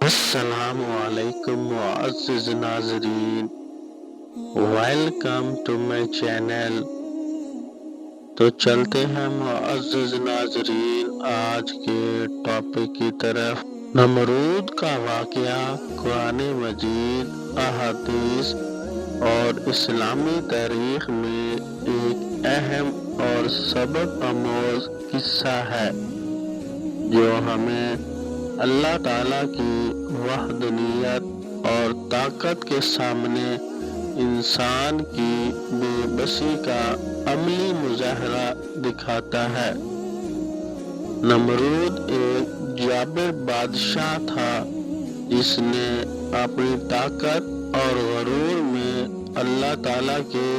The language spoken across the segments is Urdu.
السلام علیکم معزز ناظرین، ویلکم ٹو مائی چینل۔ تو چلتے ہیں معزز ناظرین آج کے ٹاپک کی طرف۔ نمرود کا واقعہ قرآن مجید، احادیث اور اسلامی تاریخ میں ایک اہم اور سبق آموز قصہ ہے جو ہمیں اللہ تعالیٰ کی وحدانیت اور طاقت کے سامنے انسان کی بے بسی کا عملی مظاہرہ دکھاتا ہے۔ نمرود ایک جابر بادشاہ تھا جس نے اپنی طاقت اور غرور میں اللہ تعالیٰ کے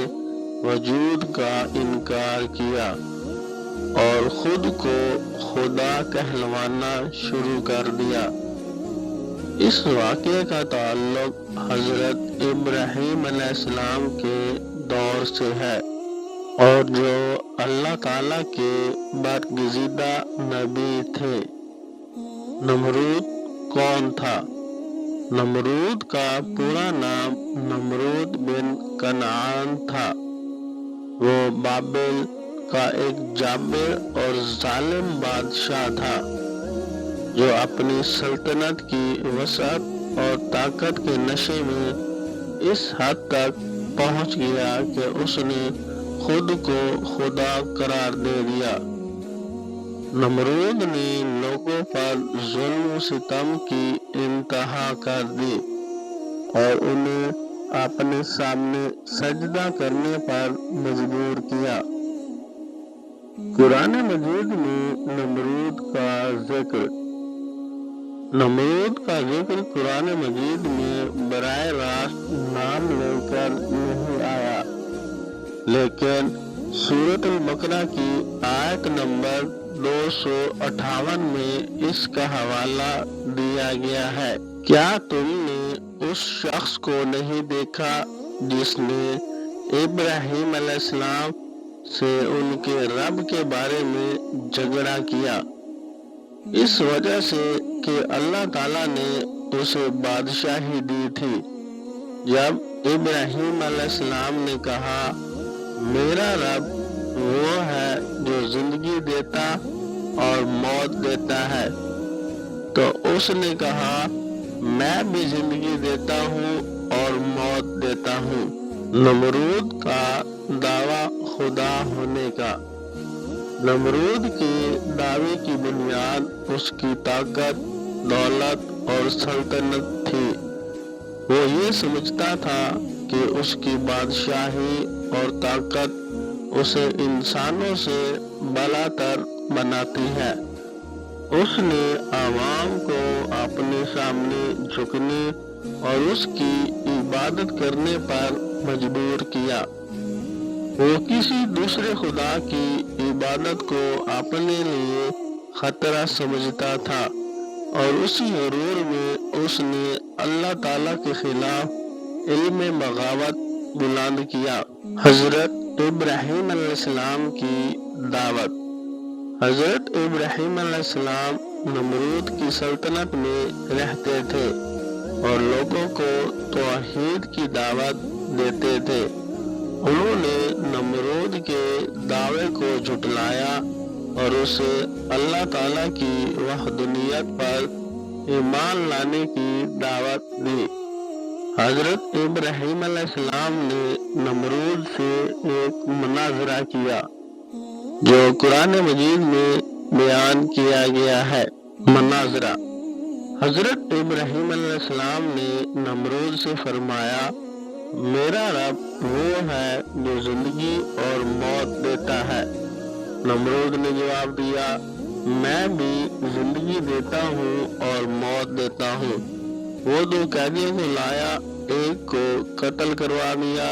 وجود کا انکار کیا اور خود کو خدا کہلوانا شروع کر دیا۔ اس واقعے کا تعلق حضرت ابراہیم علیہ السلام کے دور سے ہے اور جو اللہ تعالیٰ کے برگزیدہ نبی تھے۔ نمرود کون تھا؟ نمرود کا پورا نام نمرود بن کنعان تھا۔ وہ بابل کا ایک جابر اور ظالم بادشاہ تھا جو اپنی سلطنت کی وسعت اور طاقت کے نشے میں اس حد تک پہنچ گیا کہ اس نے خود کو خدا قرار دے دیا۔ نمرود نے لوگوں پر ظلم و ستم کی انتہا کر دی اور انہیں اپنے سامنے سجدہ کرنے پر مجبور کیا۔ قرآن مجید میں نمرود کا ذکر قرآن مجید میں براہ راست نام لے کر نہیں آیا، لیکن سورۃ البقرہ کی آیت نمبر 258 میں اس کا حوالہ دیا گیا ہے۔ کیا تم نے اس شخص کو نہیں دیکھا جس نے ابراہیم علیہ السلام سے ان کے رب کے بارے میں جھگڑا کیا، اس وجہ سے کہ اللہ تعالیٰ نے اسے بادشاہی دی تھی؟ جب ابراہیم علیہ السلام نے کہا میرا رب وہ ہے جو زندگی دیتا اور موت دیتا ہے، تو اس نے کہا میں بھی زندگی دیتا ہوں اور موت دیتا ہوں۔ نمرود کا دعویٰ خدا ہونے کا۔ نمرود کے دعوے کی بنیاد اس کی طاقت، دولت اور سلطنت تھی۔ وہ یہ سمجھتا تھا کہ اس کی بادشاہی اور طاقت اسے انسانوں سے بالا تر بناتی ہے۔ اس نے عوام کو اپنے سامنے جھکنے اور اس کی عبادت کرنے پر مجبور کیا۔ وہ کسی دوسرے خدا کی عبادت کو اپنے لیے خطرہ سمجھتا تھا اور اسی غرور میں اس نے اللہ تعالیٰ کے خلاف علم بغاوت بلند کیا۔ حضرت ابراہیم علیہ السلام کی دعوت۔ حضرت ابراہیم علیہ السلام نمرود کی سلطنت میں رہتے تھے اور لوگوں کو توحید کی دعوت دیتے تھے۔ انہوں نے نمرود کے دعوے کو جھٹلایا اور اسے اللہ تعالیٰ کی وحدانیت پر ایمان لانے کی دعوت دی۔ حضرت ابراہیم علیہ السلام نے نمرود سے ایک مناظرہ کیا جو قرآن مجید میں بیان کیا گیا ہے۔ مناظرہ۔ حضرت ابراہیم علیہ السلام نے نمرود سے فرمایا میرا رب وہ ہے جو زندگی اور موت دیتا ہے۔ نمرود نے جواب دیا میں بھی زندگی دیتا ہوں اور موت دیتا ہوں۔ وہ دو قیدیوں کو لایا، ایک کو قتل کروا دیا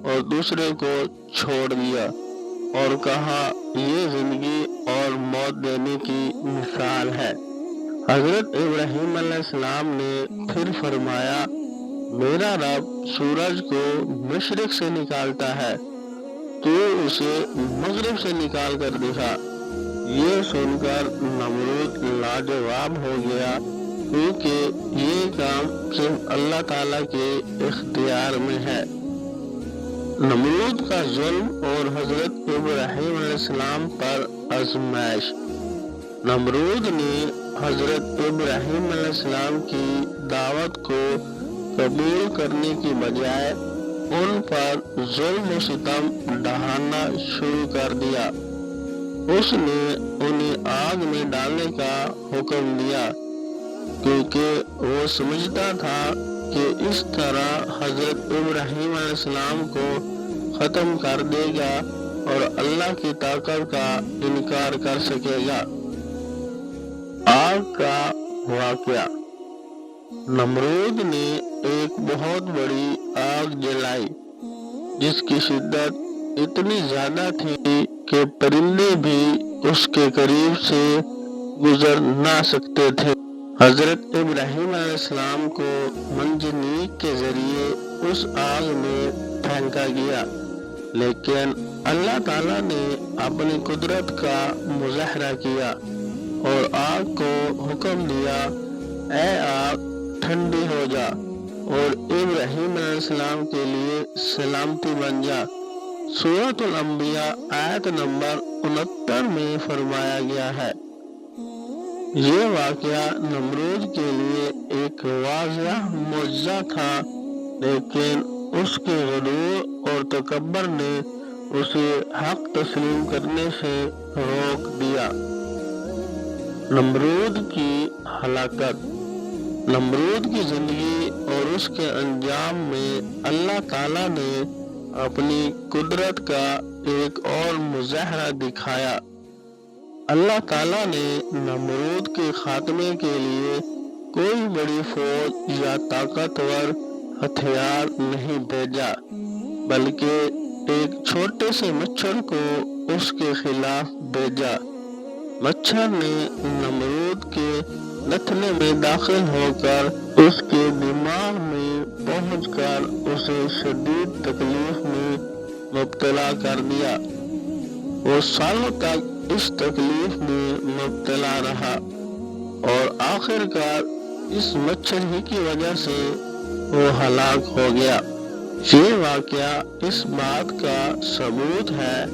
اور دوسرے کو چھوڑ دیا اور کہا یہ زندگی اور موت دینے کی مثال ہے۔ حضرت ابراہیم علیہ السلام نے پھر فرمایا میرا رب سورج کو مشرق سے نکالتا ہے، تو اسے مغرب سے نکال کر دکھا۔ یہ سن کر نمرود لاجواب ہو گیا کیونکہ یہ صرف اللہ تعالیٰ کے اختیار میں ہے۔ نمرود کا ظلم اور حضرت ابراہیم علیہ السلام پر آزمائش۔ نمرود نے حضرت ابراہیم علیہ السلام کی دعوت کو قبول کرنے کی بجائے ان پر ظلم و ستم ڈھانا شروع کر دیا۔ اس نے انہیں آگ میں ڈالنے کا حکم دیا کیونکہ وہ سمجھتا تھا کہ اس طرح حضرت ابراہیم علیہ السلام کو ختم کر دے گا اور اللہ کی طاقت کا انکار کر سکے گا۔ آگ کا واقعہ۔ نمرود نے ایک بہت بڑی آگ جلائی جس کی شدت اتنی زیادہ تھی کہ پرندے بھی اس کے قریب سے گزر نہ سکتے تھے۔ حضرت ابراہیم علیہ السلام کو منجنیق کے ذریعے اس آگ میں پھینکا گیا، لیکن اللہ تعالیٰ نے اپنی قدرت کا مظاہرہ کیا اور آگ کو حکم دیا، اے آگ ٹھنڈی ہو جا اور ابراہیم علیہ السلام کے لیے سلامتی بن جا۔ سورۃ الانبیاء آیت نمبر 69 میں فرمایا گیا ہے۔ یہ واقعہ نمرود کے لیے ایک واضح معجزہ تھا، لیکن اس کے غرور اور تکبر نے اسے حق تسلیم کرنے سے روک دیا۔ نمرود کی ہلاکت۔ نمرود کی زندگی اور اس کے انجام میں اللہ تعالیٰ نے اپنی قدرت کا ایک اور مظاہرہ دکھایا۔ اللہ تعالیٰ نے نمرود کے خاتمے کے لیے کوئی بڑی فوج یا طاقتور ہتھیار نہیں بھیجا، بلکہ ایک چھوٹے سے مچھر کو اس کے خلاف بھیجا۔ مچھر نے نمرود کے نتھنے میں داخل ہو کر اس کے دماغ میں پہنچ کر اسے شدید تکلیف میں مبتلا کر دیا۔ وہ سالوں تک اس تکلیف میں مبتلا رہا اور آخر کار اس مچھر ہی کی وجہ سے وہ ہلاک ہو گیا۔ یہ واقعہ اس بات کا ثبوت ہے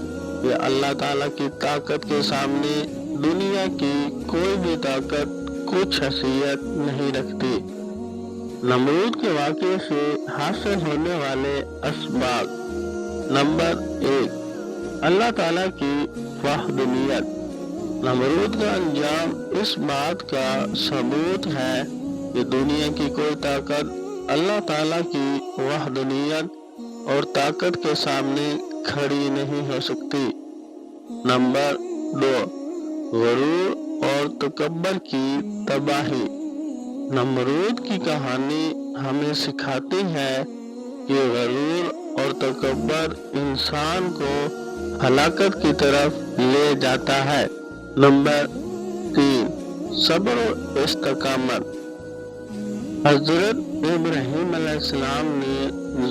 کہ اللہ تعالیٰ کی طاقت کے سامنے دنیا کی کوئی بھی طاقت کچھ حیثیت نہیں رکھتی۔ نمرود کے واقعے سے حاصل ہونے والے اسباب۔ نمبر 1، اللہ تعالیٰ کی وحدانیت۔ نمرود کا انجام اس بات کا ثبوت ہے کہ دنیا کی کوئی طاقت اللہ تعالیٰ کی وحدانیت اور طاقت کے سامنے کھڑی نہیں ہو سکتی۔ نمبر 2، غرور اور تکبر کی تباہی۔ نمرود کی کہانی ہمیں سکھاتی ہے کہ غرور اور تکبر انسان کو ہلاکت کی طرف لے جاتا ہے۔ نمبر 3، صبر و استقامت۔ حضرت ابراہیم علیہ السلام نے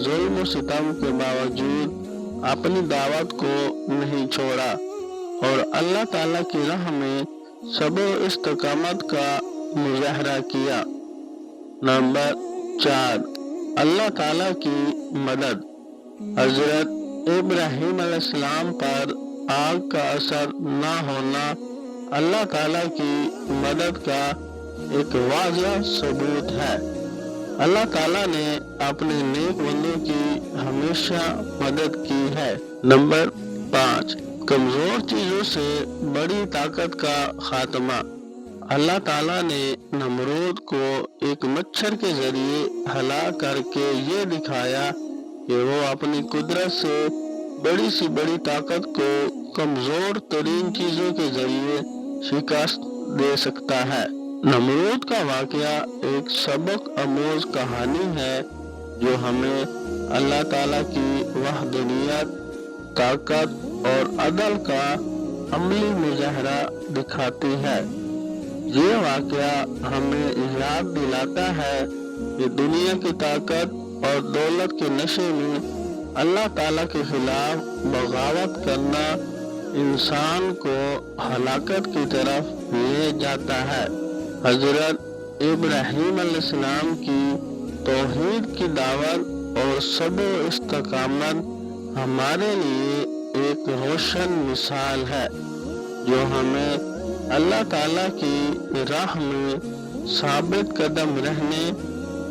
ظلم و ستم کے باوجود اپنی دعوت کو نہیں چھوڑا اور اللہ تعالیٰ کی راہ میں صبر و استقامت کا مظاہرہ کیا۔ نمبر 4، اللہ تعالیٰ کی مدد۔ حضرت ابراہیم علیہ السلام پر آگ کا اثر نہ ہونا اللہ تعالیٰ کی مدد کا ایک واضح ثبوت ہے۔ اللہ تعالیٰ نے اپنے نیک بندوں کی ہمیشہ مدد کی ہے۔ نمبر 5، کمزور چیزوں سے بڑی طاقت کا خاتمہ۔ اللہ تعالیٰ نے نمرود کو ایک مچھر کے ذریعے ہلاک کر کے یہ دکھایا کہ وہ اپنی قدرت سے بڑی سی بڑی طاقت کو کمزور ترین چیزوں کے ذریعے شکست دے سکتا ہے۔ نمرود کا واقعہ ایک سبق آموز کہانی ہے جو ہمیں اللہ تعالیٰ کی وحدانیت، طاقت اور عدل کا عملی مظاہرہ دکھاتی ہے۔ یہ واقعہ ہمیں یاد دلاتا ہے کہ دنیا کی طاقت اور دولت کے نشے میں اللہ تعالیٰ کے خلاف بغاوت کرنا انسان کو ہلاکت کی طرف لے جاتا ہے۔ حضرت ابراہیم علیہ السلام کی توحید کی دعوت اور صبر و استقامت ہمارے لیے ایک روشن مثال ہے جو ہمیں اللہ تعالیٰ کی راہ میں ثابت قدم رہنے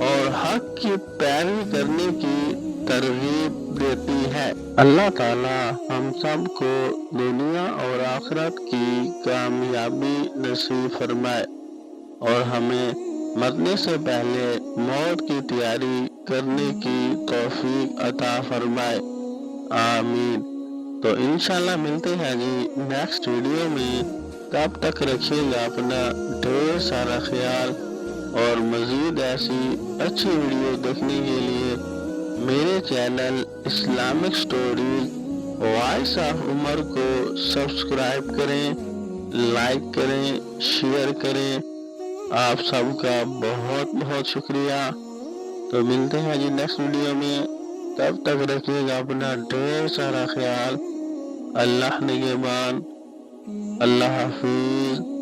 اور حق کی پیروی کرنے کی ترغیب دیتی ہے۔ اللہ تعالیٰ ہم سب کو دنیا اور آخرت کی کامیابی نصیب فرمائے اور ہمیں مرنے سے پہلے موت کی تیاری کرنے کی توفیق عطا فرمائے، آمین۔ تو انشاءاللہ ملتے ہیں جی نیکسٹ ویڈیو میں، تب تک رکھیے گا اپنا ڈھیر سارا خیال، اور مزید ایسی اچھی ویڈیو دیکھنے کے لیے میرے channel Islamic stories voice of Umar کو سبسکرائب کریں، لائک کریں، شیئر کریں۔ آپ سب کا بہت بہت شکریہ۔ تو ملتے ہیں جی نیکسٹ ویڈیو میں، تب تک رکھیے گا اپنا ڈھیر سارا خیال۔ اللہ نگہبان، اللہ حافظ۔